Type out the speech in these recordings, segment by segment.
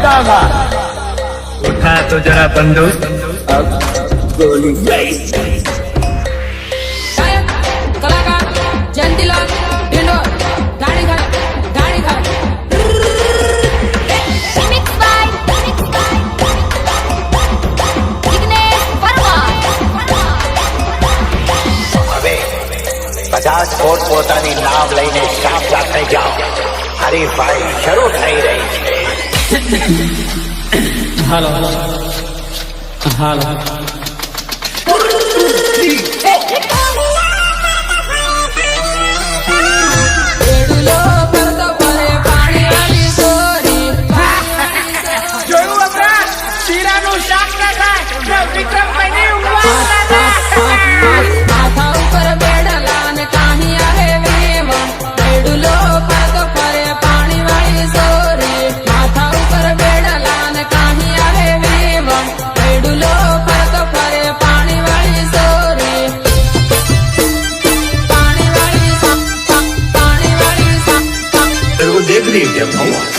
दागा। उठा तो जरा बंदूक, अब गोली। गायक कलाकार जयंतीलाल ढिंडोर गाड़ी घाट Remix by Vignesh Verma. હવે 50 ફૂટ પોતાની નાવ લઈને શામ સાથે જાઓ. હરીફાઈ શરૂ થઈ રહી છે. હાલો હાલો એડુલો પરતો પરે પાણી વાળી સોરી જોયું અપરાધ શીરાનું શાક ના થાય વિક્રમભાઈની માથા ઉપર બેડલા ને કાહી આવે વેવા એડુલો પરતો પરે પાણી વાળી સોરી માથા ઉપર બેડલા ને કાહી આવે વેવા એડુલો પરતો પરે પાણી વાળી સોરી પાણી વાળી પાણી વાળી वो देख रही है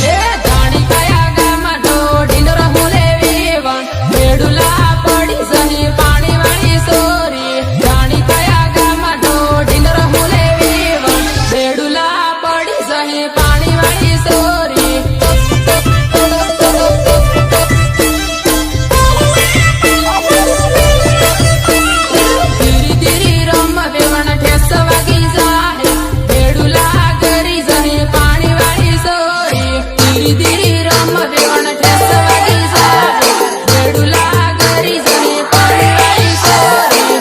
એ જાણી કયા ગામમાં ઢોઢીનો રહુલે વેવા બેડુલા પડી સહી પાણી વાળી સોરી જાણી કયા ગામમાં ઢોઢીનો રહુલે વેવા બેડુલા પડી સહી પાણી વાળી સોરી ધીરી ધીરી રમ વેવણ ઠેસ વાગી જાય બેડુલા કરી સહી પાણી વાળી સોરી ધીરી ધીરી રમ વેવણ ઠેસ વાગી જાય બેડુલા કરી સહી પાણી વાળી સોરી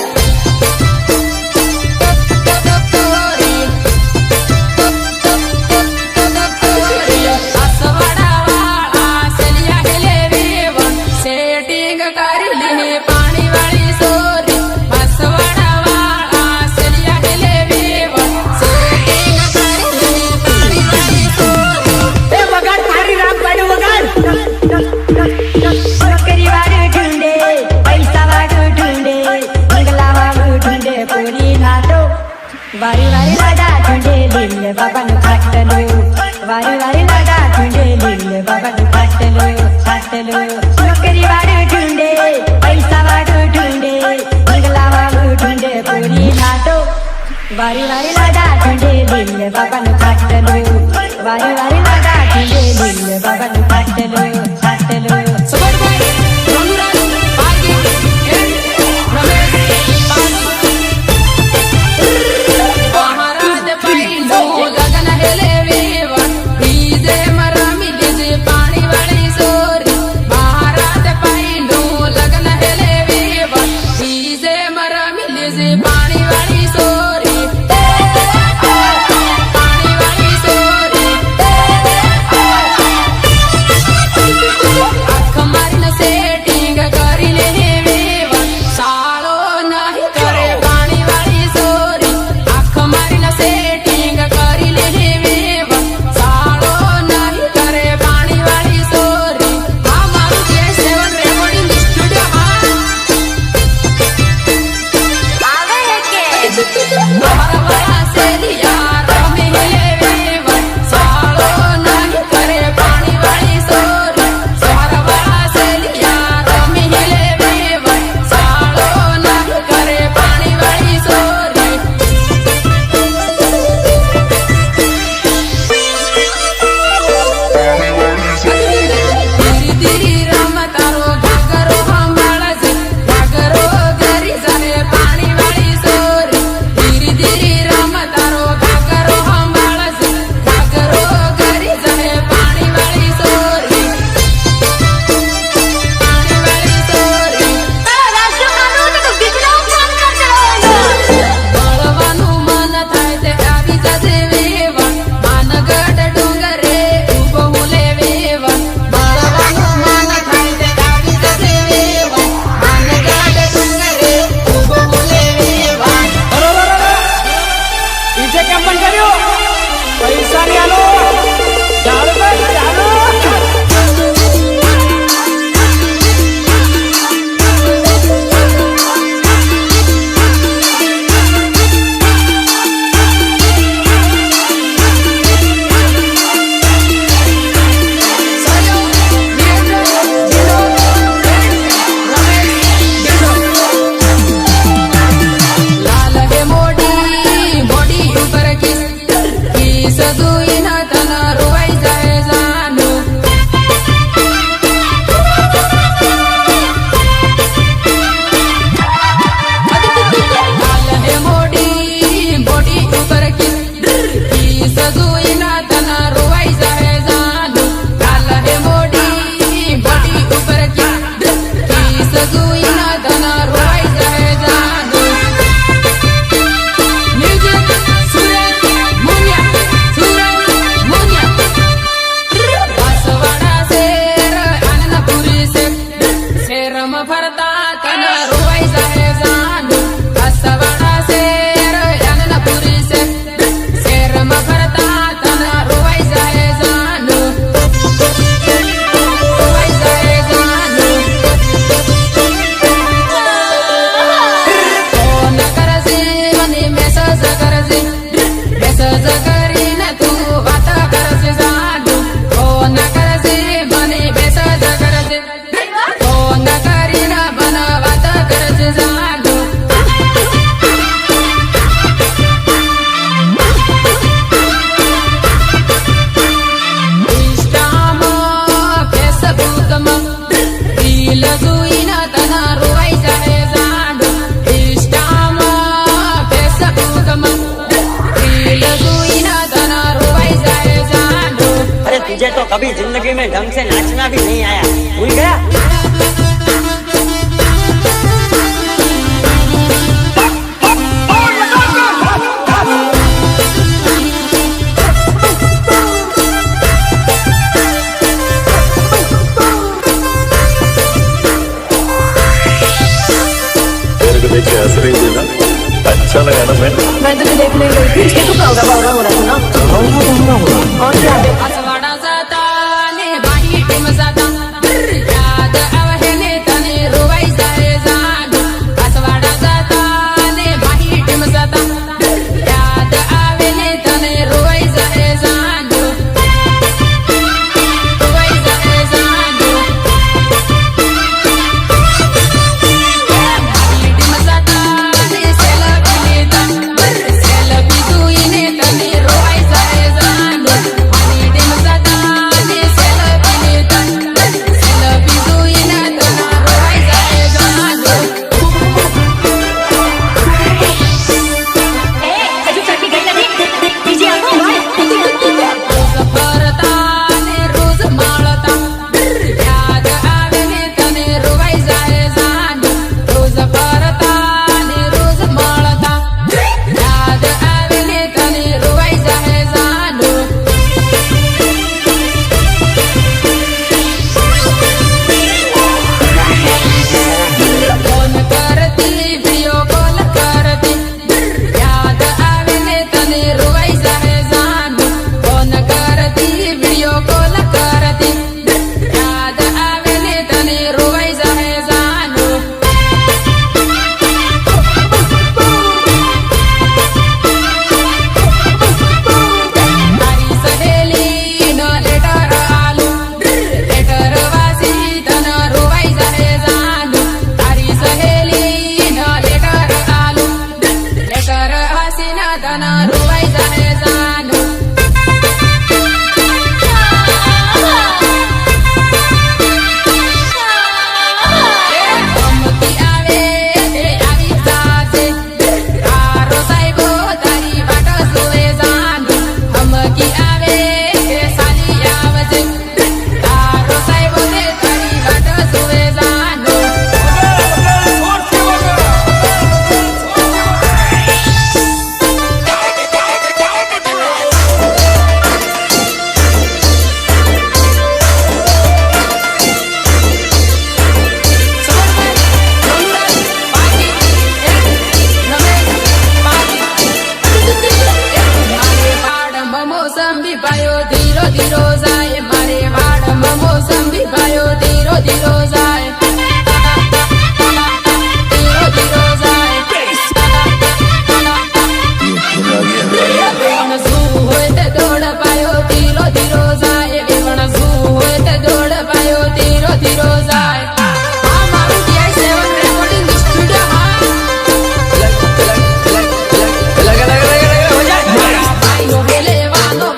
આસવાડા વાળા સેલિયા હેલે વેવણ સેટિંગ કરી લે પાણી વાળી સોરી આસવાડા વાળા સેલિયા હેલે વેવણ સેટિંગ કરી લે પાણી વાળી સોરી એ વગાડ તારી રામ પાડું વગાડ નોકરી વાળું ઢૂંઢે પૈસા વાળું ઢૂંઢે બંગલા વાળું ઢૂંઢે પૂરી નાટો વારી વારી લાડા ઢૂંઢે લીલે બાબાનું ખાટલું વારી વારી લાડા ઢૂંઢે લીલે બાબાનું ખાટલું નોકરી વાળું ઢૂંઢે પૈસા વાળું ઢૂંઢે બંગલા વાળું ઢૂંઢે પૂરી નાટો વારી વારી લાડા ઢૂંઢે લીલે બાબાનું ખાટલું વારી વારી લાડા ઢૂંઢે લીલે બાબાનું ખાટલું સબરભાઈ રઘુરાજ ભાગ્ય એન રમેશ મહારાજ પહેલું લગન હેલે વેવણ ડીજે મરમી લીજે પાણી વાળી સોરી મહારાજ પહેલું લગન હેલે વેવણ ડીજે મરમી લીજે પાણી વાળી સોરી પાણી વાળી સોરી सदुईन तन रोवाई जाय जाणू काल हे मोडी बोडी उपर की सदुईन तन रोवाई जाय जाणू काल हे मोडी बोडी उपर की सदुईन तन रोवाई जाय जाणू म्युझिक सुरत मुनिया सुरत मुनिया बासवाडा शेर आनंदपुरी शेरम भरता तन रोवाई जाय जाणू बासवाडा शेर आनंदपुरी शेरम भरता तन रोवाई जाय जाणू रोवाई जाय जाणू फोन करजे मने मेसेज करजे मेसेज करीन तू वात करजे जाणू फोन करजे मने मेसेज करजे फोन करीन मन वात करजे जाणू इंस्टाम फेसबुकम रील जुईन तन रोवाई जाय जाणू इंस्टाम फेसबुकम रील जुईन तन रोवाई जाय जाणू अरे तुझे तो कभी जिंदगी में ढंग से नाचना भी नहीं आया, भूल गया। तेरे को देख के हंस रही थी ना, अच्छा लगा ना मैं मैं तुझे देखने गई थी, इसके तो बावरा बावरा हो रहा था ना। और क्या आसवाडा जाता ने बाई टीम जाता याद आवे ने तने रोवाई जाय जाणू आसवाडा जाता ने बाई टीम जाता याद आवे ने तने रोवाई जाय जाणू रोवाई जाय जाणू बाई टीम जाता ने सेल्फी जुईने तने रोवाई जाय जाणू बाई टीम जाता ने सेल्फी जुईने तने रोवाई जाय जाणू रोज भरता ने रोज माळता याद आवे ने तने रोवाई जाय जाणू रोज भरता ने रोज माळता याद आवे ने तने रोवाई जाय जाणू फोन करती व्हिडिओ कॉल करती याद आवे ने तने रोवाई जाय जाणू फोन करती व्हिडिओ कॉल करती याद आवे ने तने रोवाई जाय जाणू मारी सहेली न लेटर आलू लेटर वासी तन रोवाई जाय जाणू तारी सहेली न लेटर आलू लेटर वासी न तन रोवाई जाय जाणू ગમતી આવે તે આવી જાશે તારો સાહેબો તારી વાટ જોવે જાણુ ધમકી આવે તે સાલી આવશે તારો સાહેબો તે તારી વાટ જોવે જાણુ મારે વાડમાં મોસંબી ભાયો ધીરો ધીરો જાય મારે વાડમાં મોસંબી ભાયો ધીરો ધીરો જાય ધીરો ધીરો જાય વેવણ શું હોય તે દોડ પાયો ધીરો ધીરો જાય વેવણ શું હોય તે દોડ પાયો ધીરો ધીરો જાય આ મારું DI7 રેકોર્ડિંગ સ્ટુડિયો હા ભાઈઓ લેવાનો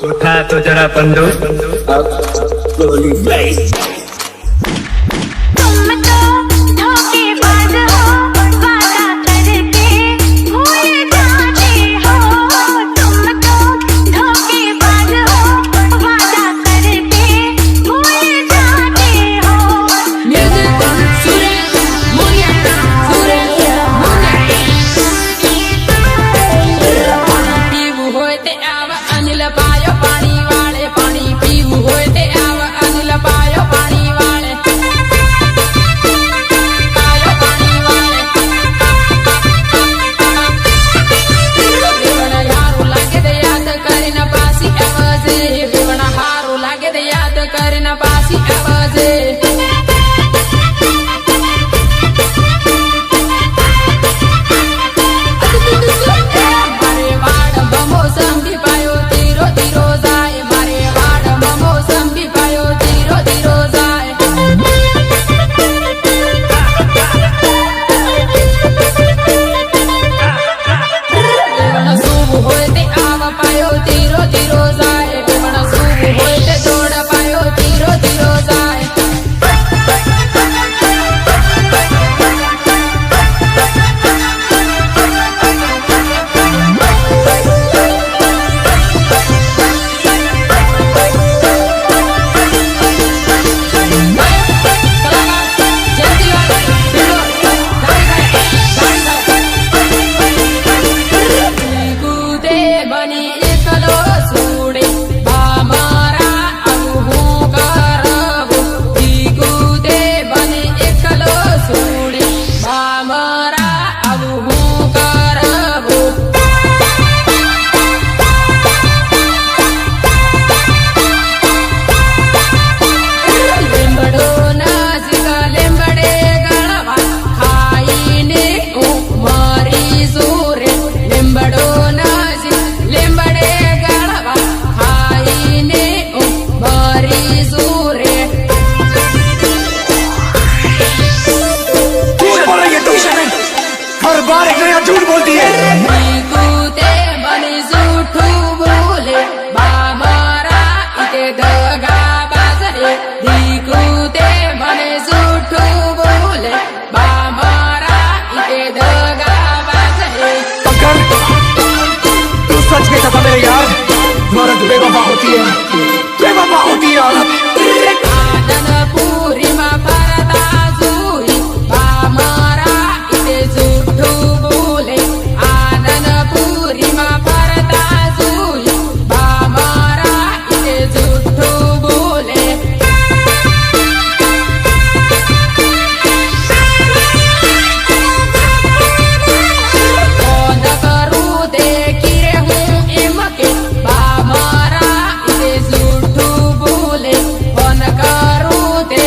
उठा तो जरा बंदूक अब गोली तुम तो धोखेबाज हो वादा करके भूल जाते हो तुम तो धोखेबाज हो वादा करके भूल जाते हो म्युझिक सुरेश मुनिया सुरेश मुनिया પીવું હોય તે આવ અનિલ પાયો પાણી વાળે પાણી પીવું હોય તે આવ અનિલ પાયો પાણી વાળે પાયો પાણી વાળે વિવણ હારું લાગે તે યાદ કરીને પાછી આવજે વિવણ હારું લાગે તે યાદ કરીને પાછી આવજે મારે વાડમાં મોસંબી પાયો ધીરો ધીરો જાય મારે વાડમાં મોસંબી પાયો ધીરો ધીરો જાય વેવણ સૂવું હોય તે આવ પાયો ધીરો ધીરો જાય વેવણ સૂવું હોય તે દોડ પાયો ધીરો ધીરો જાય કૂદે બની એકલો છોડે મારા આવું હું કરવું કૂદે બની એકલો છોડે મારા આવું હું કરવું લીંબડો નજીક લીંબડે ગળવા ખાઈને હું મરી સુરે લીંબડો નજીક લીંબડે ગળવા ખાઈને હું મરી સુરે झूठ बोल रही है तू हर बार एक नया झूठ बोलती है કૂદે બની જૂઠું બોલે મારા ઇતે દગા બાજરે કૂદે બને જૂઠું બોલે મારા ઇતે દગા બાજરે अगर तू सच में था मेरे यार औरत बेवफा होती है औरत આનંદપુરીમાં ફરતા જોઈ મારા ઇતે જૂઠું બોલે આનંદપુરીમાં ફરતા જોઈ મારા ઇતે જૂઠું બોલે કોણ કરું તે કિરે હું એમ કે મારા ઇતે જૂઠું બોલે કોણ કરું તે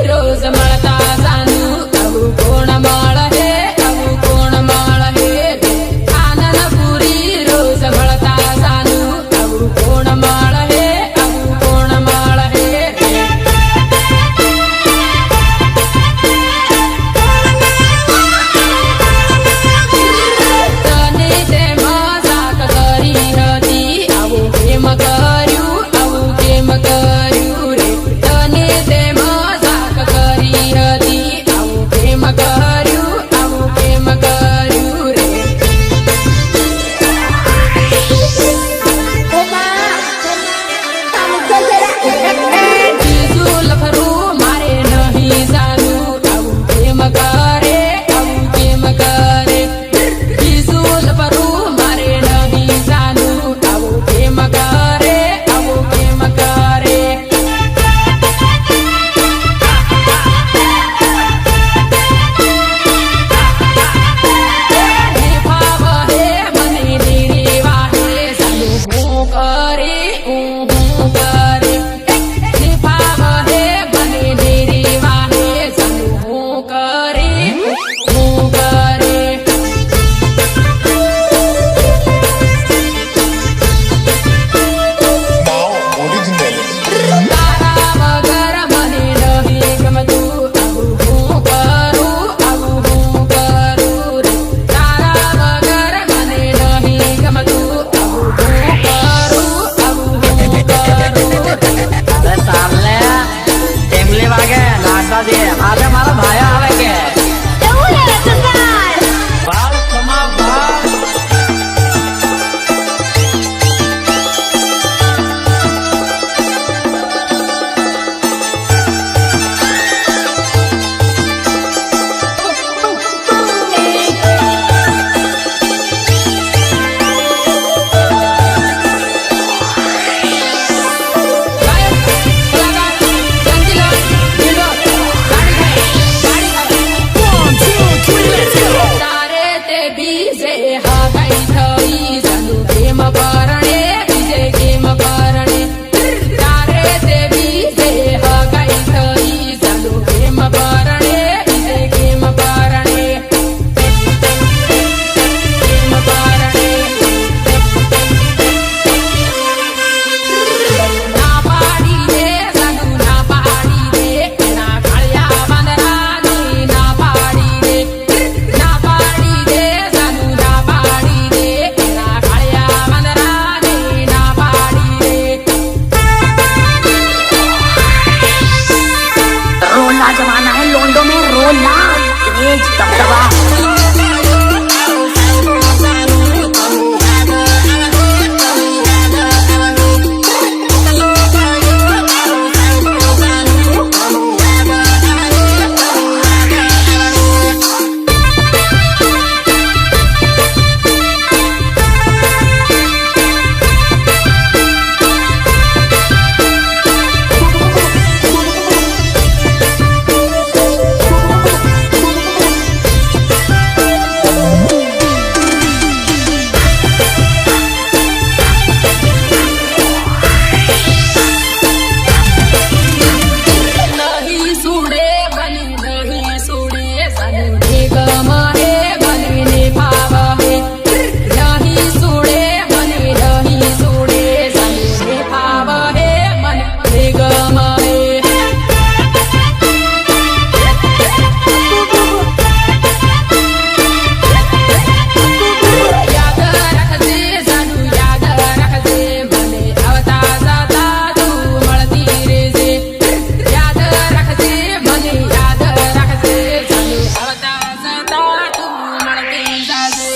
રોજ મળતા જાનું આવું કોણ મળે આવું કોણ મળે આનંદપુરી રોજ મળતા જાનું આવું કોણ મળે આવું કોણ મળે તને તે મજાક કરી હતી આવું કેમ કર્યું રે તને તે મજાક કરી હતી આવું કેમ કર્યું રે બીજું લફરું મારે નહીં જાનું આવું કેમ કરે બીજું લફરું મારે નહીં જાનું આવું કેમ કરે ફાવ હે મને નીરી વાહે જાનું હું કરે ફાવ હે મને નીરી વાહે જાનું હું કરે તારા વગર મને નહીં ગમતું આવું હું કરું રે તારા વગર મને નહીં ગમતું આવું હું કરું અરે સામને ટેમલી વાગે નાચવા જઈએ આજે મારા ભાઈ આવે કે એવું લે સરદાર બાલ તમા બાલ તારે તે બીજે હગાઈ થઈ જાનું કેમ પરણે બીજે કેમ પરણે તારે તે બીજે હગાઈ થઈ જાનું કેમ પરણે બીજે કેમ પરણે ના પાડી દે જાનું ના પાડી દે એના કાળિયા વાંદરાની ના પાડી દે જાનું ના પાડી દે એના કાળિયા વાંદરાની ના પાડી દે रोला जमाना है लोंडो में रोला तेज दबदबा નહીં સુડે બની નહીં સુડે જાનું નિગમ હે બનીને ભાવ હે નહીં સુડે બની નહીં સુડે જાનું ભાવ હે મને નિગમ હે યાદ રાખજે જાનું યાદ રાખજે મને આવતા જતા તું મળતી રહેજે યાદ રાખજે મને યાદ રાખજે જાનું આવતા જતા તું મળતી જાજે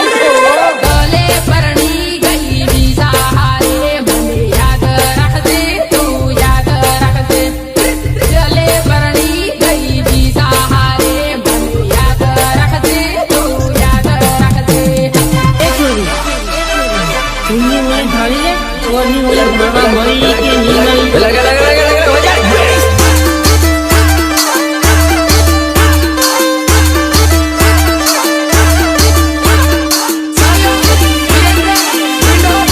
ગલે પરણી ગઈ બીજા હારે મને યાદ રાખજે તું યાદ રાખજે ગલે પરણી ગઈ બીજા હારે મને યાદ રાખજે તું યાદ રાખજે સાયો વિરેન્દ્ર મંડો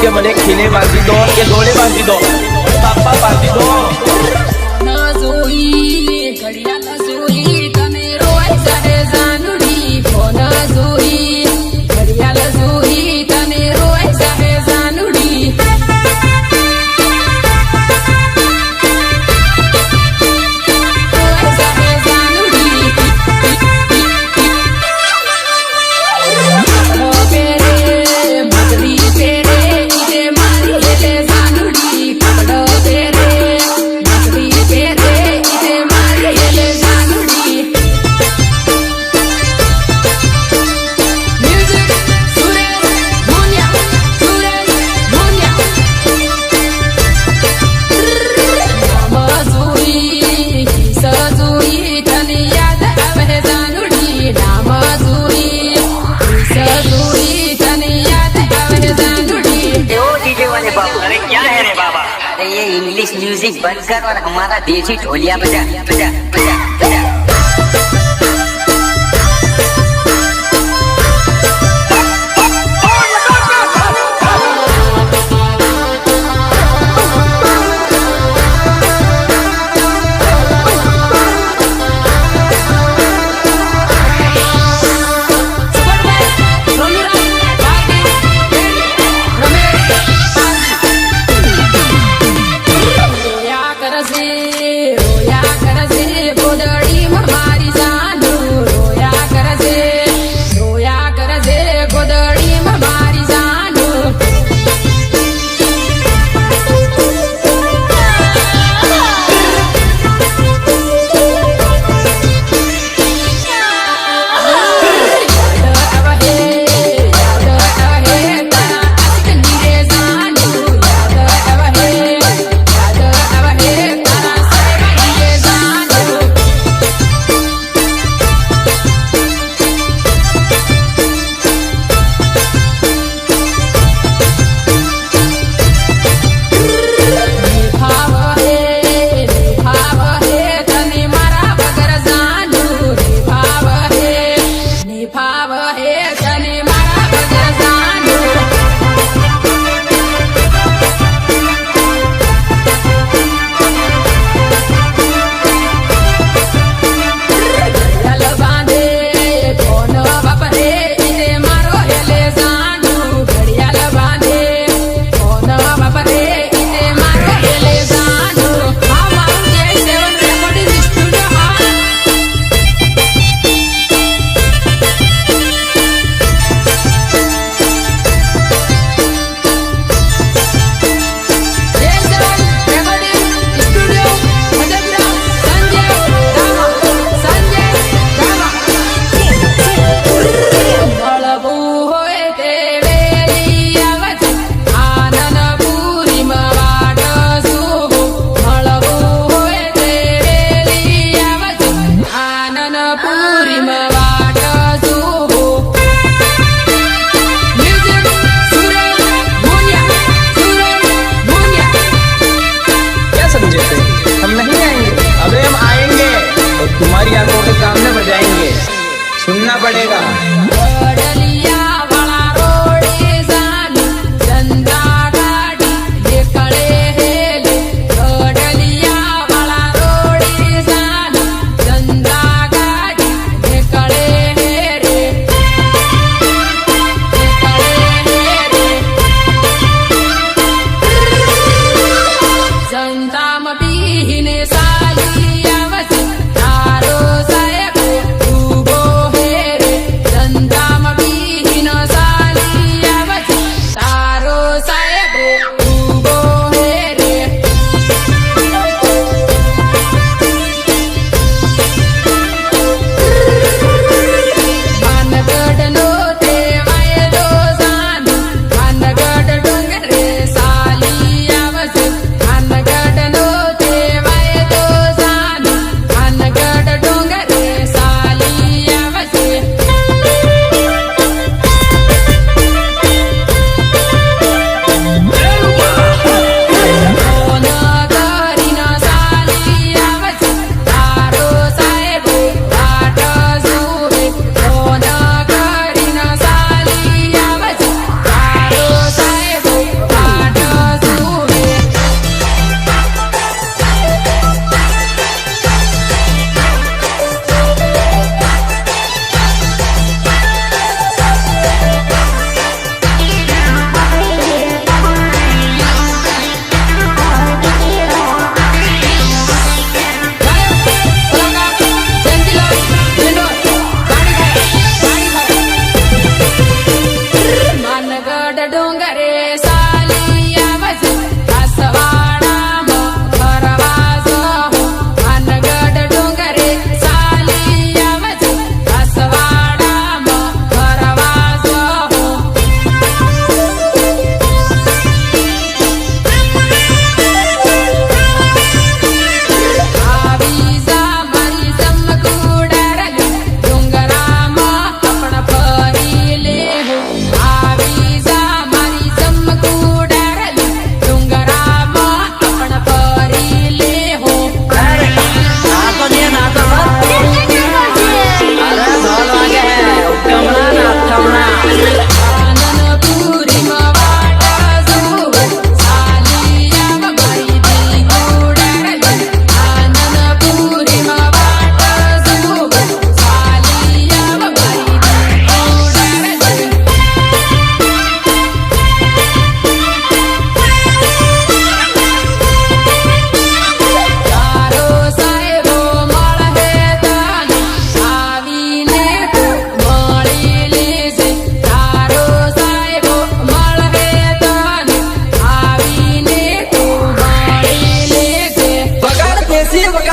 કે મને ખીલે બાંધી દો કે દોડે બાંધી દો, બાપા બાંધી દો. ન જોઈ ઘડિયાળ જોઈ તમે રોય જાડે જાનુડી, ફોન જોઈ ઘડિયાળ જોઈ તમે રોય જાડે જાનુડી. રોય જાડે જાનુડી. કાપડો પહેરે મગરી પહેરે ઈજે મારી એટલે જાનુડી. કાપડો પહેરે મગરી પહેરે ઈજે મારી એટલે જાનુડી. મ્યુઝિક સુરેશ મુનિયા, સુરેશ મુનિયા. નામ જોઈ કિસ જોઈ તને યાદ આવે જાનુડી. નામ જોઈ કિસ જોઈ તને યાદ આવે જાનુડી. वो डीजे वाले बाबू, अरे क्या है रे बाबा? अरे ये इंग्लिश म्यूजिक बंद कर और हमारा देसी ढोलिया बजा बजा बजा बजा. રોયા કરશે ગોદડીમાં મારી જાનું. રોયા કરશે ગોદડીમાં મારી જાનું. યાદ આવે તારા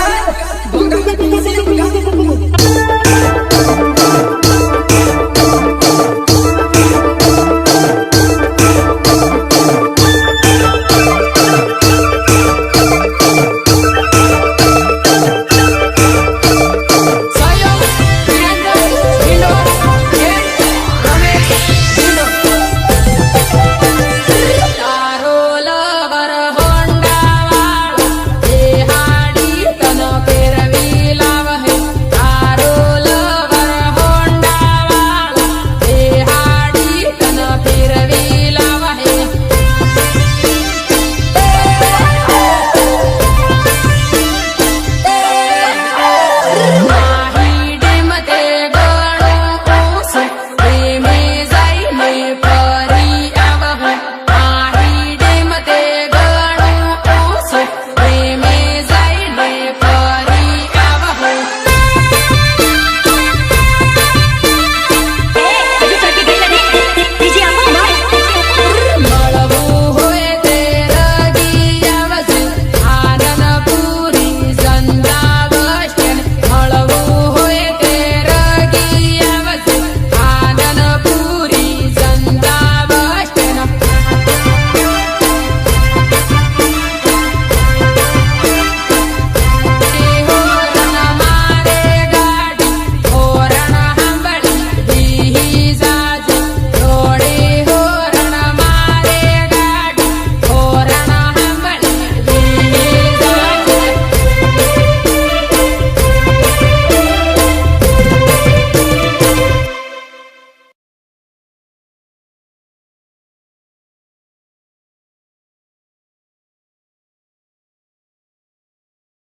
ગાય